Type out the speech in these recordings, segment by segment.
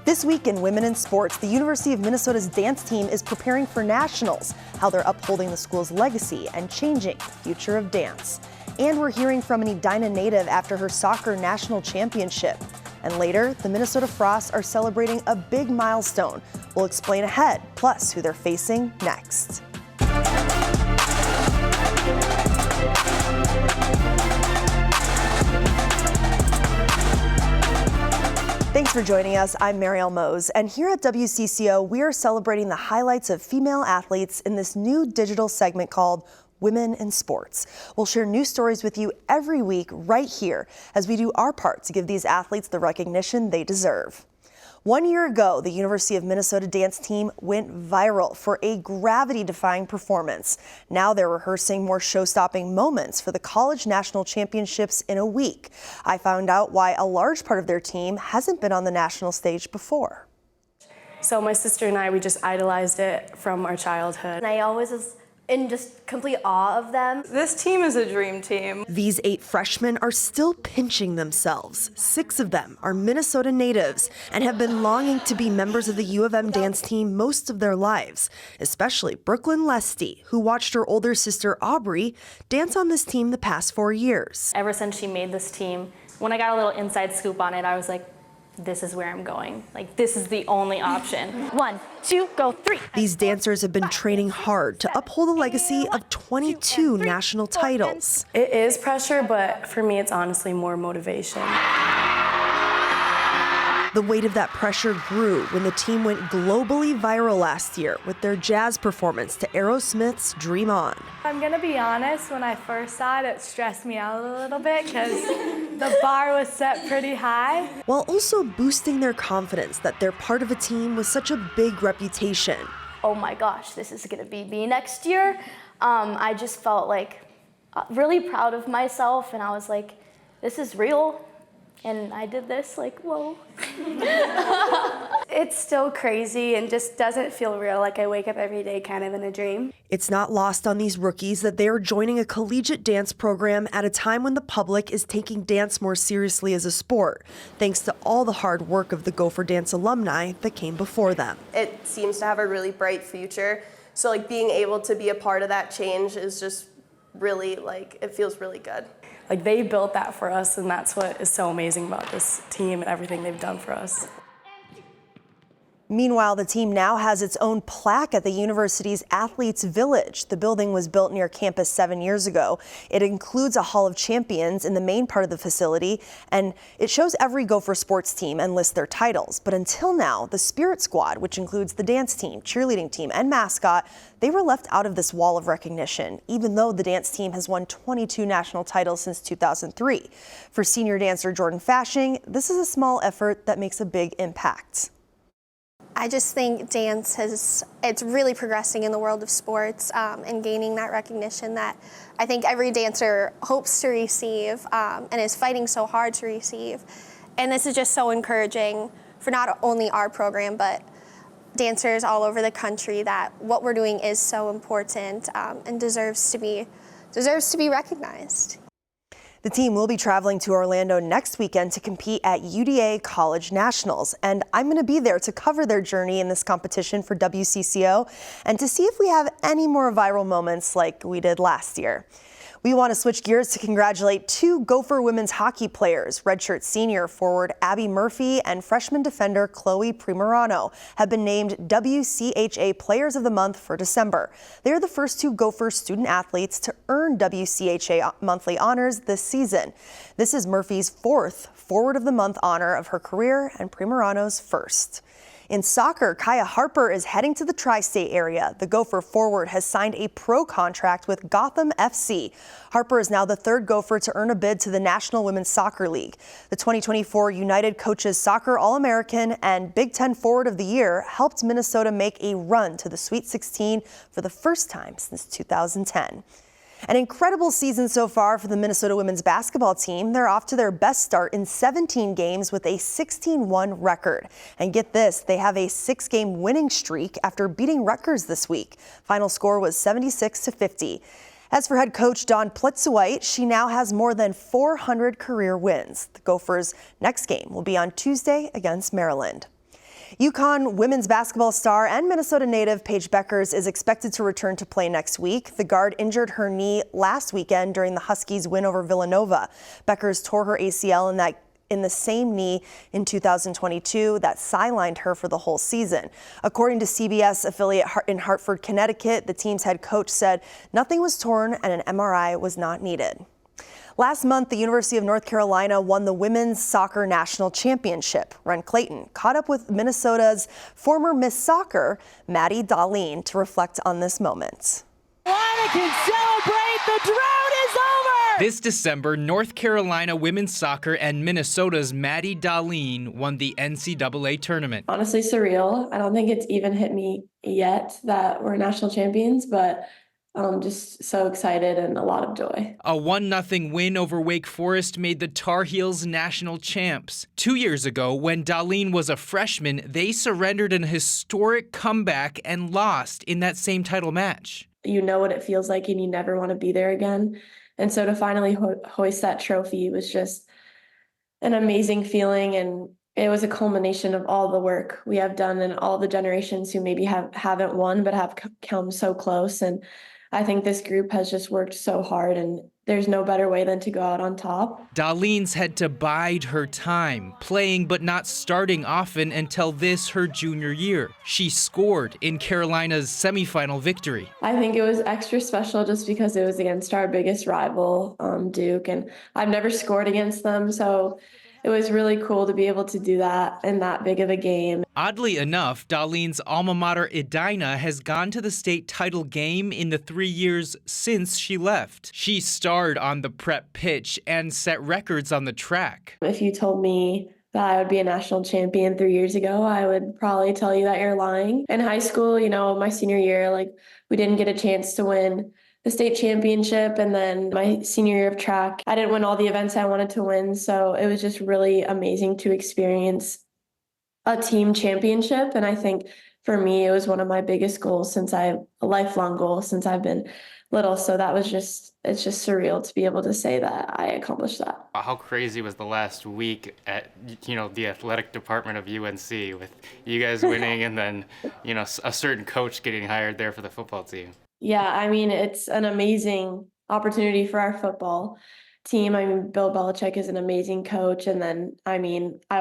This week in Women in Sports, the University of Minnesota's dance team is preparing for nationals, how they're upholding the school's legacy and changing the future of dance. And we're hearing from an Edina native after her soccer national championship. And later, the Minnesota Frosts are celebrating a big milestone. We'll explain ahead, plus who they're facing next. Thanks for joining us. I'm Marielle Mohs, and here at WCCO, we are celebrating the highlights of female athletes in this new digital segment called Women in Sports. We'll share new stories with you every week right here as we do our part to give these athletes the recognition they deserve. 1 year ago, the University of Minnesota dance team went viral for a gravity-defying performance. Now they're rehearsing more show-stopping moments for the college national championships in a week. I found out why a large part of their team hasn't been on the national stage before. So my sister and I, we just idolized it from our childhood. And I always was in just complete awe of them. This team is a dream team. These 8 freshmen are still pinching themselves. 6 of them are Minnesota natives and have been longing to be members of the U of M dance team most of their lives, especially Brooklyn Lesty, who watched her older sister Aubrey dance on this team the past 4 years. Ever since she made this team, when I got a little inside scoop on it, I was like, this is where I'm going. Like, this is the only option. 1, 2, go 3. These dancers have been training hard to uphold a legacy of 22 national titles. It is pressure, but for me, it's honestly more motivation. The weight of that pressure grew when the team went globally viral last year with their jazz performance to Aerosmith's Dream On. I'm gonna be honest, when I first saw it, it stressed me out a little bit because the bar was set pretty high. While also boosting their confidence that they're part of a team with such a big reputation. Oh my gosh, this is gonna be me next year. I just felt like really proud of myself, and I was like, this is real. And I did this, like, whoa. It's still crazy and just doesn't feel real, like I wake up every day kind of in a dream. It's not lost on these rookies that they are joining a collegiate dance program at a time when the public is taking dance more seriously as a sport, thanks to all the hard work of the Gopher dance alumni that came before them. It seems to have a really bright future. So like being able to be a part of that change is just really it feels really good. Like, they built that for us, and that's what is so amazing about this team and everything they've done for us. Meanwhile, the team now has its own plaque at the university's Athletes Village. The building was built near campus 7 years ago. It includes a Hall of Champions in the main part of the facility, and it shows every Gopher sports team and lists their titles. But until now, the Spirit Squad, which includes the dance team, cheerleading team, and mascot, they were left out of this wall of recognition, even though the dance team has won 22 national titles since 2003. For senior dancer Jordan Fashing, this is a small effort that makes a big impact. I just think dance it's really progressing in the world of sports and gaining that recognition that I think every dancer hopes to receive and is fighting so hard to receive. And this is just so encouraging for not only our program, but dancers all over the country, that what we're doing is so important and deserves to be recognized. The team will be traveling to Orlando next weekend to compete at UDA College Nationals, and I'm going to be there to cover their journey in this competition for WCCO and to see if we have any more viral moments like we did last year. We want to switch gears to congratulate 2 Gopher women's hockey players. Redshirt senior forward Abby Murphy and freshman defender Chloe Primerano have been named WCHA Players of the Month for December. They are the first 2 Gopher student athletes to earn WCHA monthly honors this season. This is Murphy's 4th Forward of the Month honor of her career and Primerano's 1st. In soccer, Kaya Harper is heading to the tri-state area. The Gopher forward has signed a pro contract with Gotham FC. Harper is now the 3rd Gopher to earn a bid to the National Women's Soccer League. The 2024 United Coaches Soccer All-American and Big Ten Forward of the Year helped Minnesota make a run to the Sweet 16 for the first time since 2010. An incredible season so far for the Minnesota women's basketball team. They're off to their best start in 17 games with a 16-1 record. And get this, they have a 6-game winning streak after beating Rutgers this week. Final score was 76-50. As for head coach Dawn Plitzweit, she now has more than 400 career wins. The Gophers' next game will be on Tuesday against Maryland. UConn women's basketball star and Minnesota native Paige Bueckers is expected to return to play next week. The guard injured her knee last weekend during the Huskies' win over Villanova. Bueckers tore her ACL in the same knee in 2022 that sidelined her for the whole season. According to CBS affiliate in Hartford, Connecticut, the team's head coach said nothing was torn and an MRI was not needed. Last month, the University of North Carolina won the Women's Soccer National Championship. Ren Clayton caught up with Minnesota's former Miss Soccer, Maddie Dahlien, to reflect on this moment. Carolina can celebrate. The drought is over! This December, North Carolina women's soccer and Minnesota's Maddie Dahlien won the NCAA tournament. Honestly, surreal. I don't think it's even hit me yet that we're national champions, but I'm just so excited and a lot of joy. A 1-0 win over Wake Forest made the Tar Heels national champs. 2 years ago, when Dahlien was a freshman, they surrendered an historic comeback and lost in that same title match. You know what it feels like and you never want to be there again. And so to finally hoist that trophy was just an amazing feeling, and it was a culmination of all the work we have done and all the generations who maybe haven't won but have come so close. And I think this group has just worked so hard, and there's no better way than to go out on top. Dahlien's had to bide her time, playing but not starting often until this, her junior year. She scored in Carolina's semifinal victory. I think it was extra special just because it was against our biggest rival, Duke, and I've never scored against them, so it was really cool to be able to do that in that big of a game. Oddly enough, Dahlien's alma mater Edina has gone to the state title game in the 3 years since she left. She starred on the prep pitch and set records on the track. If you told me that I would be a national champion 3 years ago, I would probably tell you that you're lying. In high school, my senior year, we didn't get a chance to win the state championship, and then my senior year of track, I didn't win all the events I wanted to win, so it was just really amazing to experience a team championship. And I think for me, it was one of my biggest goals a lifelong goal since I've been little. So it's just surreal to be able to say that I accomplished that. How crazy was the last week at, the athletic department of UNC with you guys winning and then, a certain coach getting hired there for the football team? Yeah, it's an amazing opportunity for our football team. Bill Belichick is an amazing coach. And then, I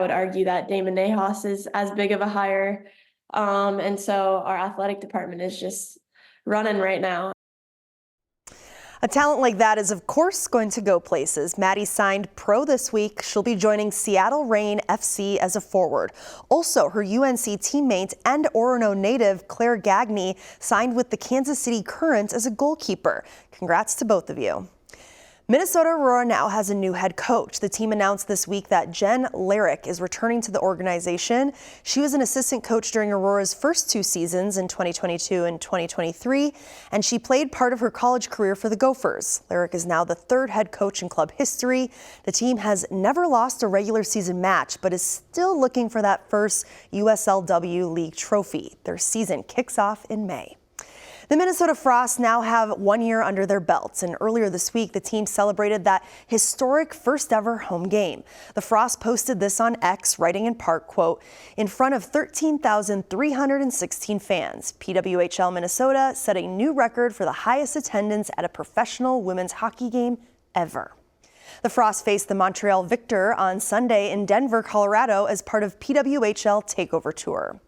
would argue that Damon Nahas is as big of a hire. And so our athletic department is just running right now. A talent like that is, of course, going to go places. Maddie signed pro this week. She'll be joining Seattle Reign FC as a forward. Also, her UNC teammate and Orono native Claire Gagne signed with the Kansas City Current as a goalkeeper. Congrats to both of you. Minnesota Aurora now has a new head coach. The team announced this week that Jen Larrick is returning to the organization. She was an assistant coach during Aurora's first 2 seasons in 2022 and 2023, and she played part of her college career for the Gophers. Larrick is now the 3rd head coach in club history. The team has never lost a regular season match, but is still looking for that first USLW League trophy. Their season kicks off in May. The Minnesota Frost now have 1 year under their belts, and earlier this week, the team celebrated that historic first ever home game. The Frost posted this on X, writing in part, quote, "In front of 13,316 fans, PWHL Minnesota set a new record for the highest attendance at a professional women's hockey game ever." The Frost faced the Montreal Victor on Sunday in Denver, Colorado as part of PWHL Takeover Tour.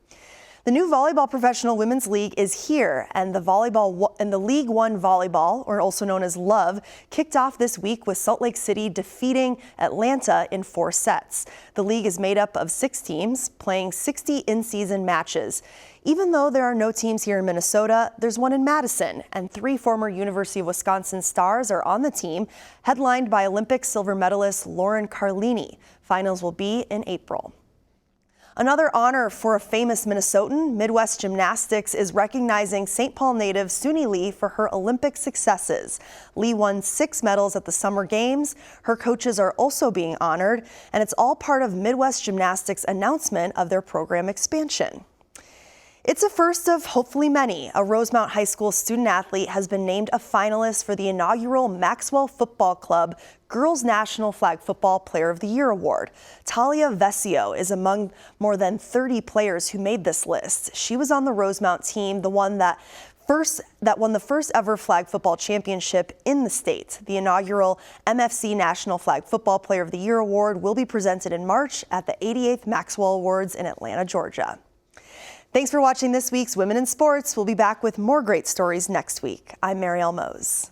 The new Volleyball Professional Women's League is here, and the League One Volleyball, or also known as Love, kicked off this week with Salt Lake City defeating Atlanta in 4 sets. The league is made up of 6 teams playing 60 in-season matches. Even though there are no teams here in Minnesota, there's one in Madison, and 3 former University of Wisconsin stars are on the team, headlined by Olympic silver medalist Lauren Carlini. Finals will be in April. Another honor for a famous Minnesotan, Midwest Gymnastics is recognizing St. Paul native Suni Lee for her Olympic successes. Lee won 6 medals at the Summer Games. Her coaches are also being honored, and it's all part of Midwest Gymnastics' announcement of their program expansion. It's a first of hopefully many. A Rosemount High School student athlete has been named a finalist for the inaugural Maxwell Football Club Girls National Flag Football Player of the Year Award. Talia Vesio is among more than 30 players who made this list. She was on the Rosemount team, the one that won the first ever flag football championship in the state. The inaugural MFC National Flag Football Player of the Year Award will be presented in March at the 88th Maxwell Awards in Atlanta, Georgia. Thanks for watching this week's Women in Sports. We'll be back with more great stories next week. I'm Marielle Mohs.